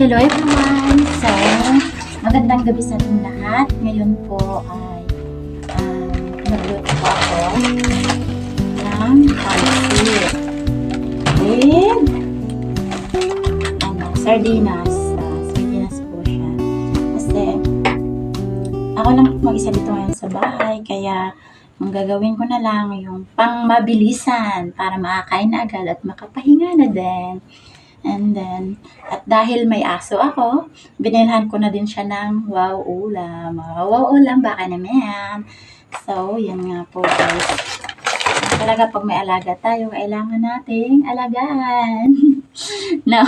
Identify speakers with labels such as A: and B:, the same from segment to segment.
A: Hello everyone! So, magandang gabi sa ating lahat. Ngayon po ay magluto po ako ng pancit with sardinas. Sardinas po siya. Kasi ako lang po mag-isa dito ngayon sa bahay, kaya ang gagawin ko na lang yung pang mabilisan para makakain na agad at makapahinga na din. And then, at dahil may aso ako, binilhan ko na din siya ng wow ulam. Wow ulam, baka naman. So, yan nga po guys. Talaga pag may alaga tayo, kailangan nating alagaan. No,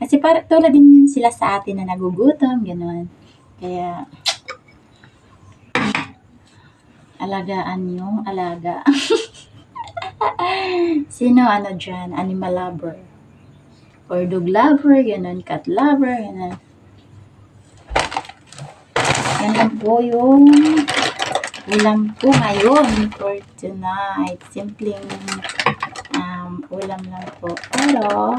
A: kasi tulad din sila sa atin na nagugutom, gano'n. Kaya, alagaan yung alaga. Sino dyan? Animal lover. Or dog lover, ganun, cat lover, ganun. Yan lang po yung ulam ko ngayon for tonight. Simpleng ulam lang po. Pero,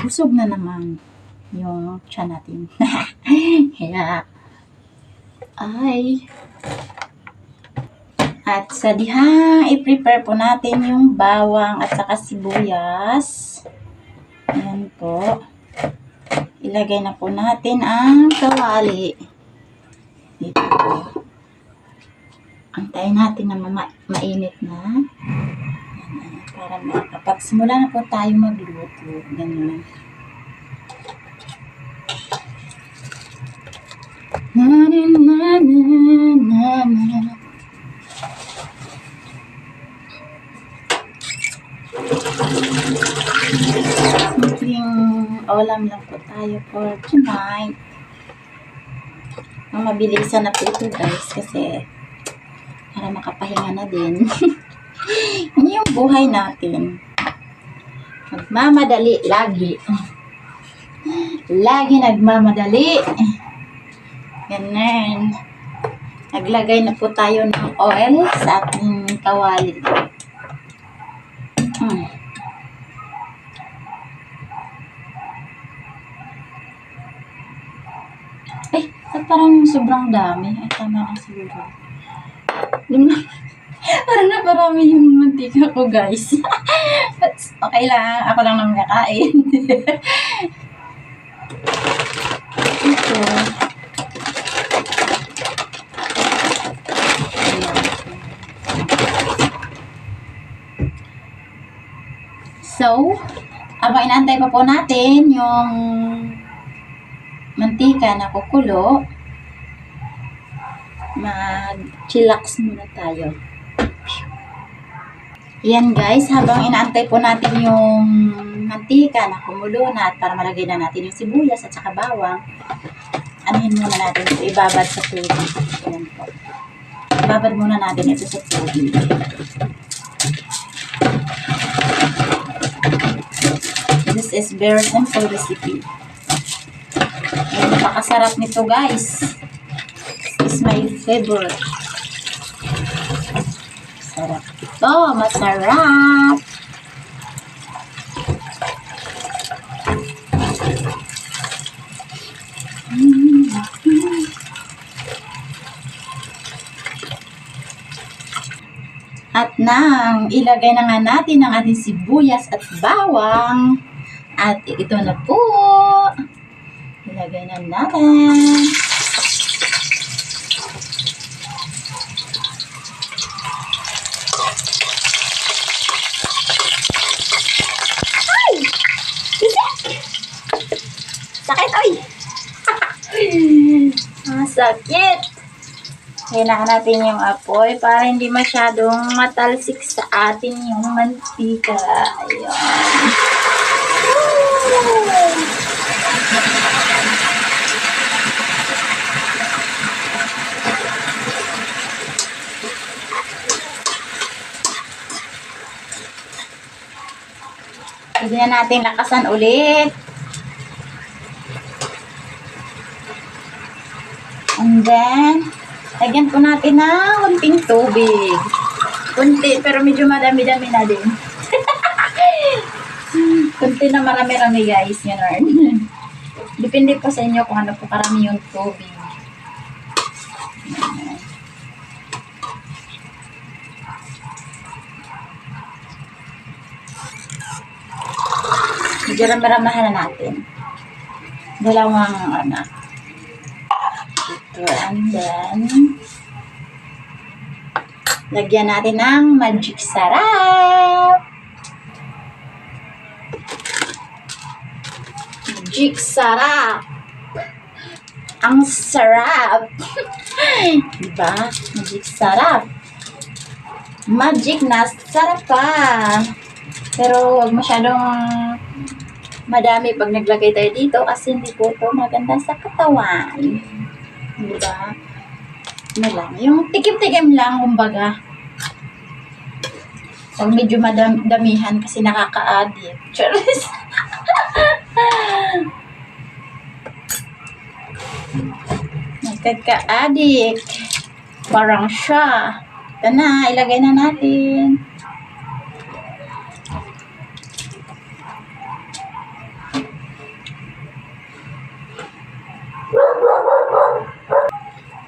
A: busog na naman yung tiyan natin. Kaya, at sa dihang, i-prepare po natin yung bawang at saka sibuyas. Ayan po. Ilagay na po natin ang kawali. Dito po. Antayin natin na mainit na. Para kapag simula na po tayo magluto. Ganyan. Simpleng ulam lang po tayo for tonight. Mabilisan na po ito guys kasi para makapahinga na din. Ano yung buhay natin? Nagmamadali lagi. Lagi nagmamadali. Ganun. Naglagay na po tayo ng oil sa ating kawali. Parang sobrang dami. Ay, tama lang siguro. Parang naparami yung mantika ko, guys. But, okay lang. Ako lang naman kakain. Ito. So, abang inaantay pa po natin yung mantika na kukulo, mag-chillax muna tayo. Yan guys, habang inaantay po natin yung mantika na kumulo na at para malagay na natin yung sibuyas at saka bawang, anuhin muna natin ito, ibabad sa tubig. Yan po. Ibabad muna natin ito sa tubig. This is very simple recipe. Napakasarap nito guys. This is my favorite. Sarap ito. Masarap. At nang ilagay na nga natin ang ating sibuyas at bawang. At ito na po. Ilagay na natin. Ay! Sakit, oy! Sakit! Kailangan natin yung apoy para hindi masyadong matalsik sa atin yung mantika. Ayun. Pwede na natin lakasan ulit. And then, lagyan po natin ng kunting tubig. Kunti, pero medyo madami-dami na din. Kunti na marami-rami guys, yun. Depende po sa inyo kung ano po karami yung tubig. Medyo rami-ramahan na natin. Dalawang ano. Ito, and then lagyan natin ng magic sarap. Magic sarap. Ang sarap. Diba? Magic sarap. Magic na sarap pa. Pero huwag masyadong madami pag naglagay tayo dito kasi hindi po ito maganda sa katawan. Diba? Ano lang. Yung tikim-tikim lang, kumbaga. So, medyo madamihan kasi nakaka-addict. Charis! Nagkaka-addict. Parang siya. Ito na, ilagay na natin.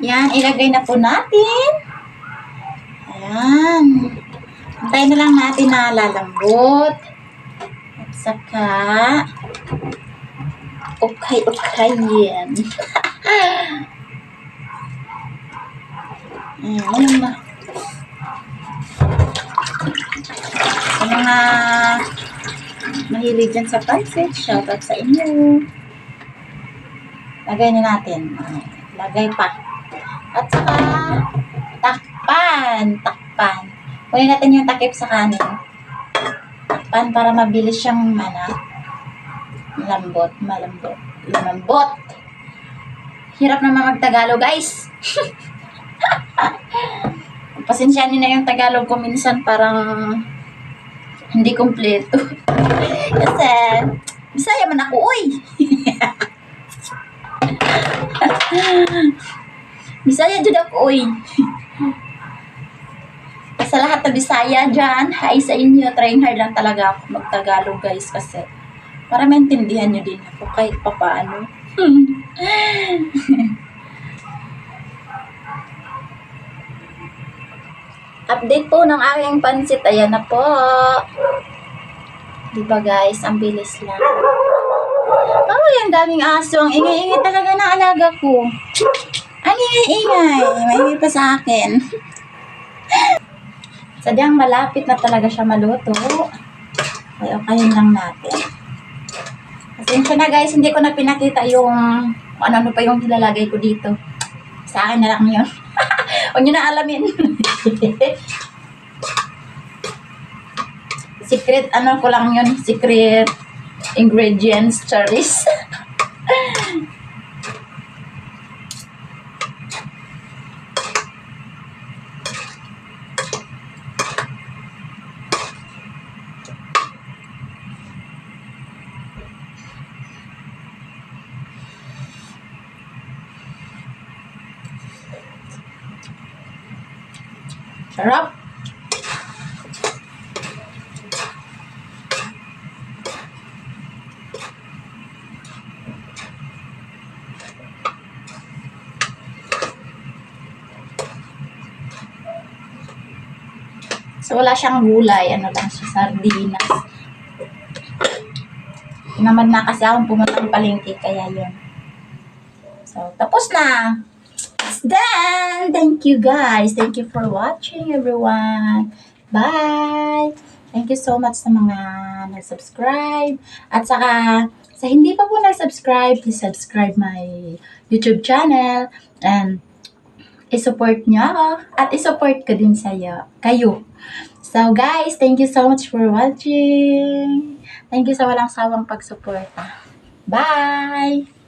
A: Yan, ilagay na po natin. Ayan. Antayin na lang natin na lalambot. At saka, okay yan. Ayan na. Sa mga mahilig dyan sa pansit, shoutout sa inyo. Lagay na natin. Lagay pa. At saka, takpan. Kunin natin yung takip sa kanin. Takpan para mabilis siyang malambot. Hirap naman mag-Tagalog, guys. Pasensyanin na yung Tagalog ko minsan parang hindi kumpleto. Kasi, Bisaya man ako, uy. Bisaya jud ako, uy. Sa lahat na Bisaya dyan, hi sa inyo. Trying hard lang talaga ako mag-Tagalog, guys, kasi para maintindihan nyo din ako kahit papaano. Update po ng aking pansit. Ayan na po. Diba, guys? Ang bilis lang. Oh, yung daming aso. Ang ingay-ingay talaga na alaga ko. Ang ingay-ingay. Maingay pa sa akin. Sadyang malapit na talaga siya maluto. Ay, okayin lang natin. Pasensya na, guys. Hindi ko na pinakita yung ano pa yung nilalagay ko dito. Sa akin na lang yun. Huwag nyo na alamin. Secret, ano ko lang yun. Secret ingredients, charis. Sarap. So, wala siyang gulay. Ano lang siya, sardinas. Naman na kasi akong pumunta ng palengke, kaya yun. So, tapos na. It's done! Thank you guys. Thank you for watching everyone. Bye! Thank you so much sa mga nag-subscribe. At saka, sa hindi pa po nag-subscribe, please subscribe my YouTube channel. And i-support nyo ako. At i-support ko din kayo. So guys, thank you so much for watching. Thank you sa walang sawang pagsuporta. Bye!